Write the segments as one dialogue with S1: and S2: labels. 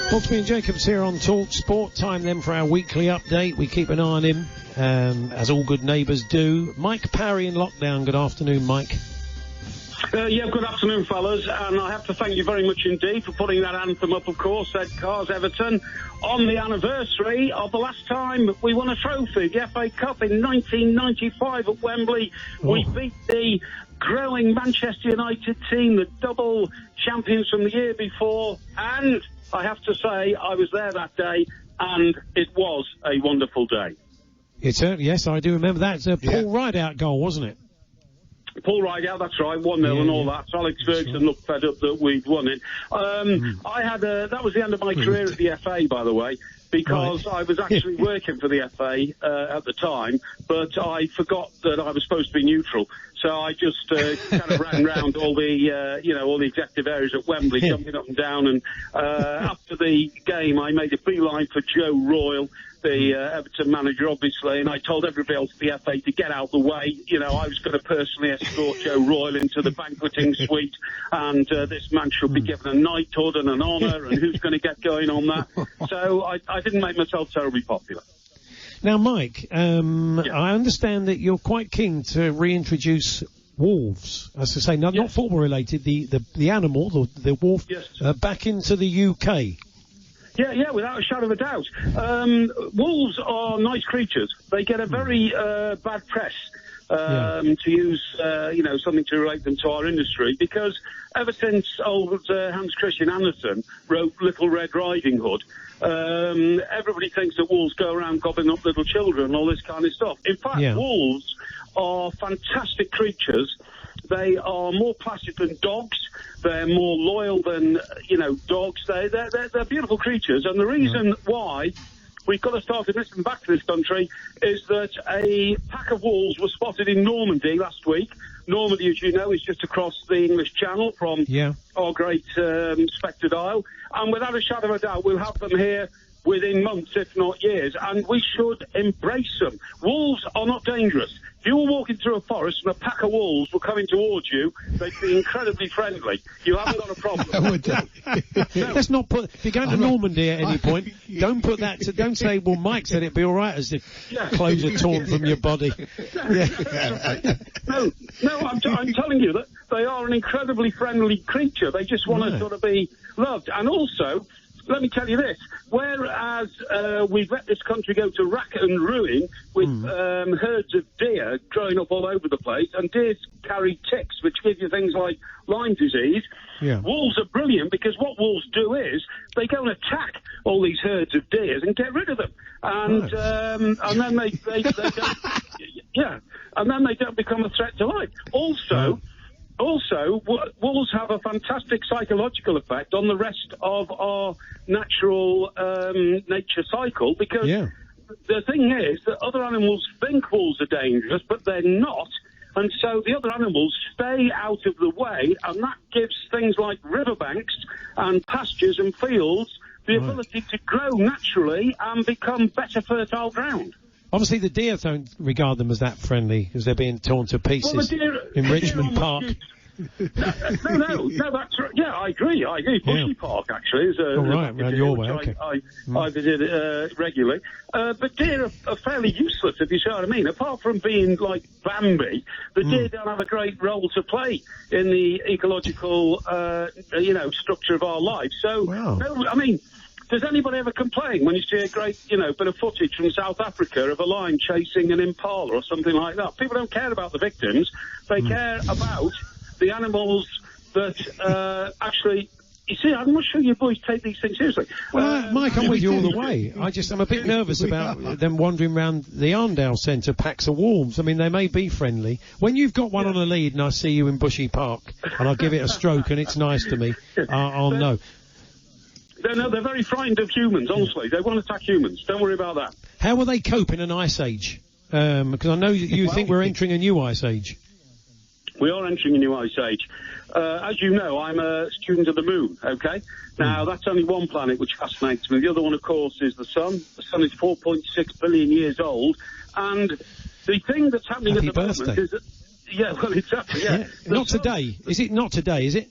S1: Hawksbee and Jacobs here on talkSPORT. Time then for our weekly update. We keep an eye on him, as all good neighbours do. Mike Parry in lockdown. Good afternoon, Mike.
S2: Good afternoon, fellas, and I have to thank you very much indeed for putting that anthem up, of course, Ed Carr's Everton, on the anniversary of the last time we won a trophy, the FA Cup in 1995 at Wembley. We beat the growing Manchester United team, the double champions from the year before, and I have to say I was there that day, and it was a wonderful day.
S1: Yes, I do remember that. It's a Paul Rideout goal, wasn't it?
S2: Paul Rideout, that's right, 1-0 and all that. So Alex Ferguson looked fed up that we'd won it. That was the end of my career at the FA, by the way, because I was actually working for the FA at the time, but I forgot that I was supposed to be neutral. So I just kind of ran round all the executive areas at Wembley, jumping up and down. And after the game, I made a beeline for Joe Royle, the Everton manager, obviously, and I told everybody else at the FA to get out the way. You know, I was going to personally escort Joe Royle into the banqueting suite, and this man should be given a knighthood and an honour, and who's going to get going on that? So I didn't make myself terribly popular.
S1: Now, Mike, I understand that you're quite keen to reintroduce wolves, as I say, not football related, the animal, the wolf, back into the UK.
S2: Yeah, without a shadow of a doubt. Wolves are nice creatures. They get a very bad press, to use, something to relate them to our industry, because ever since old Hans Christian Andersen wrote Little Red Riding Hood, everybody thinks that wolves go around gobbling up little children and all this kind of stuff. In fact, wolves are fantastic creatures. They are more placid than dogs. They're more loyal than, dogs. They're beautiful creatures. And the reason why we've got to start listening back to this country is that a pack of wolves were spotted in Normandy last week. Normandy, as you know, is just across the English Channel from our great Spectred Isle. And without a shadow of a doubt, we'll have them here within months, if not years, and we should embrace them. Wolves are not dangerous. If you were walking through a forest and a pack of wolves were coming towards you, they'd be incredibly friendly. You haven't got a problem.
S1: No. Let's not put. If you're going to Normandy at any point, don't put that. Don't say, "Well, Mike said it'd be all right," as if clothes are torn from your body.
S2: No, I'm telling you that they are an incredibly friendly creature. They just want to sort of be loved, and also, let me tell you this, whereas we've let this country go to rack and ruin with herds of deer growing up all over the place, and deer carry ticks, which give you things like Lyme disease, wolves are brilliant, because what wolves do is they go and attack all these herds of deer and get rid of them. And then they don't, and then they don't become a threat to life. Also, wolves have a fantastic psychological effect on the rest of our natural nature cycle, because the thing is that other animals think wolves are dangerous, but they're not, and so the other animals stay out of the way, and that gives things like riverbanks and pastures and fields the ability to grow naturally and become better fertile ground.
S1: Obviously, the deer don't regard them as that friendly, because they're being torn to pieces in Richmond Park.
S2: No, that's right. Yeah, I agree. Bushy Park, actually, is
S1: around your way. Okay.
S2: I visit regularly. But deer are fairly useless, if you see what I mean. Apart from being like Bambi, the deer don't have a great role to play in the ecological, structure of our life. So, does anybody ever complain when you see a great, bit of footage from South Africa of a lion chasing an impala or something like that? People don't care about the victims. They care about the animals that actually... You see, I'm not sure you boys take these things seriously.
S1: Well, Mike, I'm with you all the way. I'm a bit nervous about them wandering around the Arndale Centre, packs of wolves. I mean, they may be friendly. When you've got one on a lead and I see you in Bushy Park and I give it a stroke and it's nice to me, I'll know.
S2: They're very frightened of humans, honestly. They won't attack humans. Don't worry about that.
S1: How will they cope in an ice age? Because I know you think we're entering a new ice age.
S2: We are entering a new ice age. As you know, I'm a student of the moon, okay? Now, that's only one planet which fascinates me. The other one, of course, is the sun. The sun is 4.6 billion years old. And the thing that's happening at the moment is that... Yeah, well, exactly,
S1: Not today. Is it not today, is it?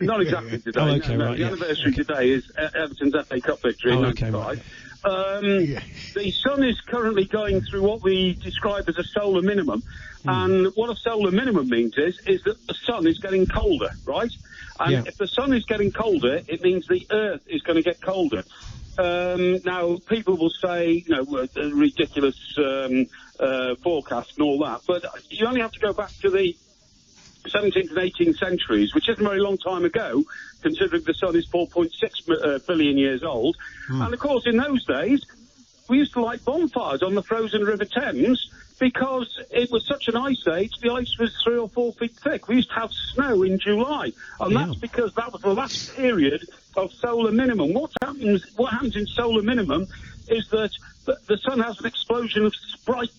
S2: Not exactly today.
S1: Oh, okay,
S2: no.
S1: right,
S2: The anniversary today is Everton's FA Cup victory in '95.
S1: Right.
S2: The sun is currently going through what we describe as a solar minimum. And what a solar minimum means is that the sun is getting colder, right? And if the sun is getting colder, it means the earth is going to get colder. Now, people will say, ridiculous forecast and all that, but you only have to go back to the 17th and 18th centuries, which isn't a very long time ago, considering the sun is 4.6 billion years old. And, of course, in those days, we used to light bonfires on the frozen River Thames because it was such an ice age, the ice was 3 or 4 feet thick. We used to have snow in July, and that's because that was the last period of solar minimum. What happens in solar minimum is that the sun has an explosion of sprites,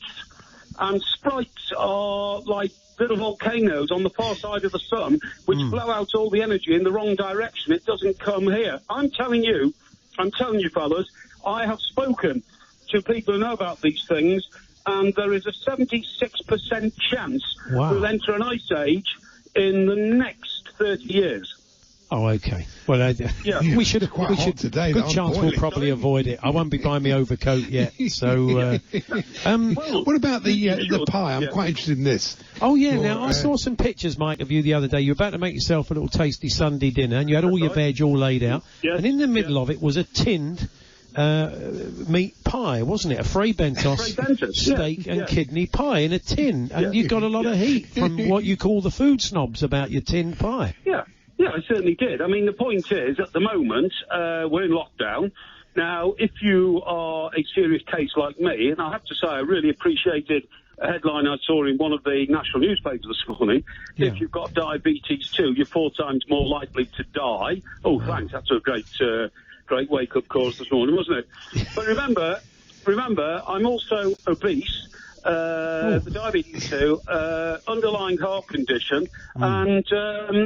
S2: and sprites are like little volcanoes on the far side of the sun, which blow out all the energy in the wrong direction. It doesn't come here. I'm telling you, fellas, I have spoken to people who know about these things, and there is a 76% chance we'll enter an ice age in the next 30 years.
S1: Oh, okay. Well, we should.
S3: Today,
S1: good chance we'll probably avoid it. I won't be buying my overcoat yet. So,
S3: what about the pie? I'm quite interested in this.
S1: Oh yeah. Now I saw some pictures, Mike, of you the other day. You were about to make yourself a little tasty Sunday dinner, and you had all your veg all laid out. Yes. And in the middle of it was a tinned meat pie, wasn't it? A Fray Bentos steak and kidney pie in a tin, and you got a lot of heat from what you call the food snobs about your tinned pie.
S2: Yeah, I certainly did. I mean, the point is, at the moment, we're in lockdown. Now, if you are a serious case like me, and I have to say I really appreciated a headline I saw in one of the national newspapers this morning, if you've got diabetes too, you're 4 times more likely to die. Oh, thanks, that's a great wake-up call this morning, wasn't it? But remember, I'm also obese. The diabetes too, underlying heart condition, and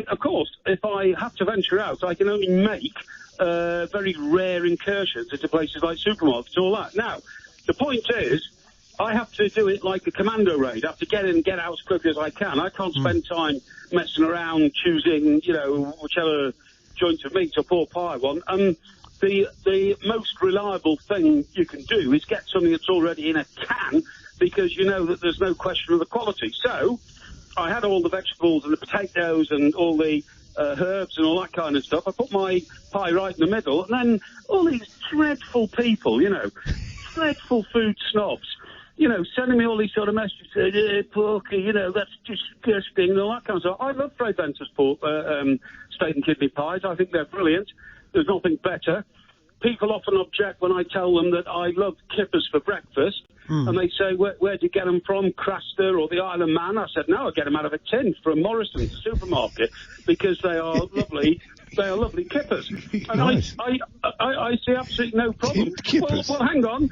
S2: of course, if I have to venture out, I can only make very rare incursions into places like supermarkets and all that. Now, the point is, I have to do it like a commando raid. I have to get in and get out as quickly as I can. I can't spend time messing around choosing, whichever joint of meat or pork pie I want. And the most reliable thing you can do is get something that's already in a can, because you know that there's no question of the quality. So I had all the vegetables and the potatoes and all the herbs and all that kind of stuff. I put my pie right in the middle, and then all these dreadful people, dreadful food snobs, sending me all these sort of messages, porky, that's disgusting and all that kind of stuff. I love Fray Bentos pork, steak and kidney pies. I think they're brilliant. There's nothing better. People often object when I tell them that I love kippers for breakfast. And they say, where'd you get them from, Craster or the Isle of Man? I said, no, I get them out of a tin from Morrison's supermarket, because they are lovely. They are lovely kippers. And nice. I see absolutely no problem. Well, hang on.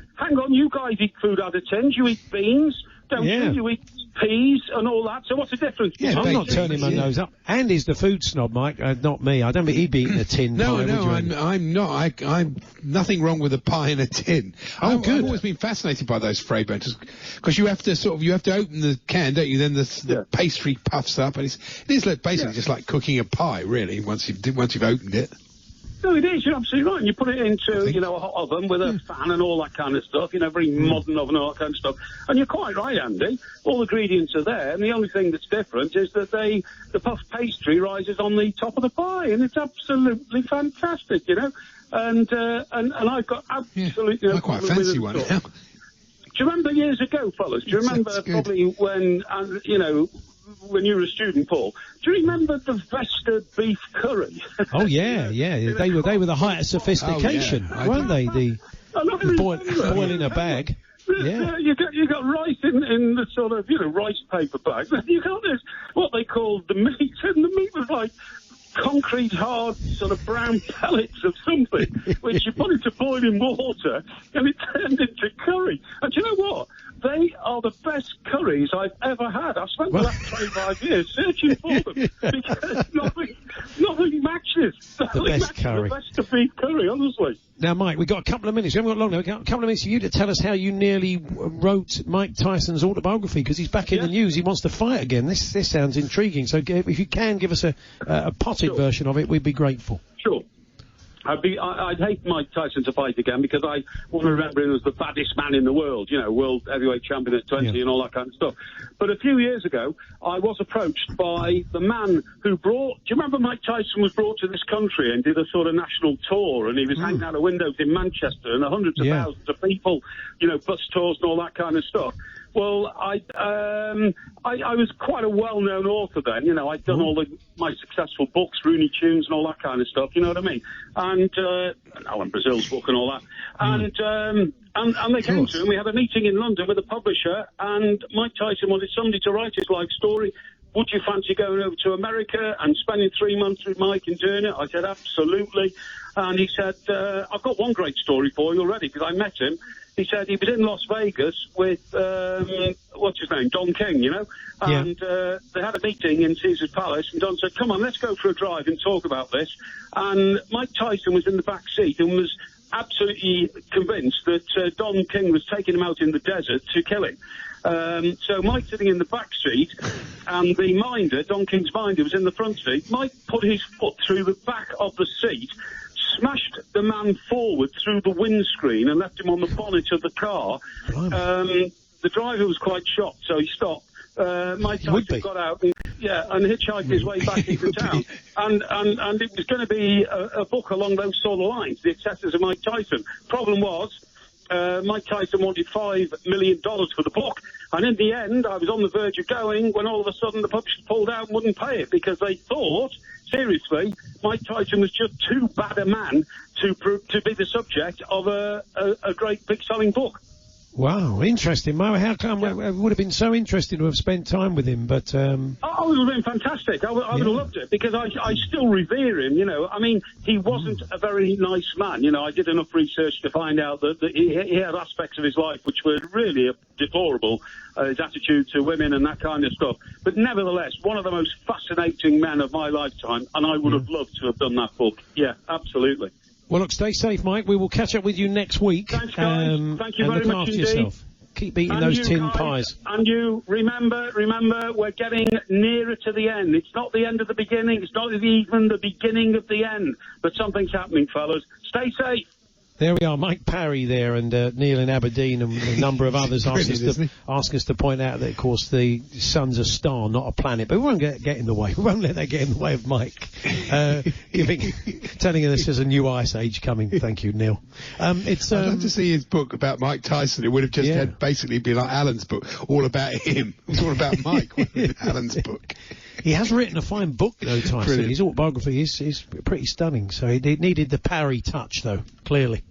S2: You guys eat food out of tins. You eat beans, don't you? You eat peas and all that. So what's the difference?
S1: Yeah, I'm not turning my nose up. Andy's the food snob, Mike, not me. I don't think he'd be eating a tin pie.
S3: No, I'm not. I'm nothing wrong with a pie in a tin. I've always been fascinated by those Fray Bentos, because you have to open the can, don't you? Then the pastry puffs up, and it is basically just like cooking a pie, really. Once you've opened it.
S2: No, it is. You're absolutely right. And you put it into, a hot oven with a fan and all that kind of stuff, very modern oven and all that kind of stuff. And you're quite right, Andy. All the ingredients are there, and the only thing that's different is that the puff pastry rises on the top of the pie, and it's absolutely fantastic, And I've got absolutely no
S3: quite
S2: problem with
S3: fancy
S2: it
S3: one
S2: at all.
S3: now.
S2: Do you remember years ago, fellas? Do you remember probably when, when you were a student, Paul? Do you remember the Vesta beef curry?
S1: Oh yeah. They were the height of sophistication, weren't they? The boil in a bag.
S2: Yeah, you got rice in the sort of rice paper bag. You got this what they called the meat, and the meat was like concrete hard sort of brown pellets of something, which you put into boiling water, and it turned into curry. And do you know what? They are the best curries I've ever had. I've spent the last 25 years searching for them, because nothing matches matches.
S1: The best curry.
S2: The best of beef curry, honestly.
S1: Now, Mike, we've got a couple of minutes. We haven't got long now. We've got a couple of minutes for you to tell us how you nearly wrote Mike Tyson's autobiography, because he's back in the news. He wants to fight again. This sounds intriguing. So if you can give us a potted version of it, we'd be grateful.
S2: Sure. I'd hate Mike Tyson to fight again, because I want to remember him as the baddest man in the world, world heavyweight champion at 20 and all that kind of stuff. But a few years ago, I was approached by the man who do you remember Mike Tyson was brought to this country and did a sort of national tour, and he was hanging out of windows in Manchester, and hundreds of thousands of people, bus tours and all that kind of stuff. Well, I was quite a well-known author then. I'd done all my successful books, Rooney Tunes and all that kind of stuff, you know what I mean? And Alan Brazil's book and all that. And they came to him. We had a meeting in London with a publisher, and Mike Tyson wanted somebody to write his life story. Would you fancy going over to America and spending 3 months with Mike and doing it? I said, absolutely. And he said, I've got one great story for you already, because I met him. He said he was in Las Vegas with, what's his name, Don King, and they had a meeting in Caesar's Palace, and Don said, come on, let's go for a drive and talk about this. And Mike Tyson was in the back seat and was absolutely convinced that Don King was taking him out in the desert to kill him. So Mike sitting in the back seat, and the minder, Don King's minder, was in the front seat. Mike put his foot through the back of the seat, smashed the man forward through the windscreen and left him on the bonnet of the car. The driver was quite shocked, so he stopped. Mike Tyson got out and hitchhiked his way back into town. And it was going to be a book along those sort of lines, The Excesses of Mike Tyson. Problem was, Mike Tyson wanted $5 million for the book, and in the end, I was on the verge of going when all of a sudden the publisher pulled out and wouldn't pay it, because they thought, seriously, Mike Tyson was just too bad a man to be the subject of a great big selling book.
S1: Wow, interesting. Mo, how come? It would have been so interesting to have spent time with him, but... Oh,
S2: it would have been fantastic. I would have loved it, because I still revere him, I mean, he wasn't a very nice man, I did enough research to find out that he had aspects of his life which were really deplorable, his attitude to women and that kind of stuff. But nevertheless, one of the most fascinating men of my lifetime, and I would have loved to have done that book. Yeah, absolutely.
S1: Well, look, stay safe, Mike. We will catch up with you next week.
S2: Thanks, guys. Thank you very much indeed.
S1: Yourself. Keep eating those tin pies.
S2: And you, remember, we're getting nearer to the end. It's not the end of the beginning. It's not even the beginning of the end. But something's happening, fellas. Stay safe.
S1: There we are, Mike Parry there, and Neil in Aberdeen, and a number of others ask us to point out that, of course, the sun's a star, not a planet. But we won't get in the way. We won't let that get in the way of Mike telling us there's a new ice age coming. Thank you, Neil. I'd
S3: love to see his book about Mike Tyson. It would have just had basically be like Alan's book, all about him. It was all about Mike, Alan's book.
S1: He has written a fine book, though, Tyson. Brilliant. His autobiography is pretty stunning. So he needed the Parry touch, though, clearly.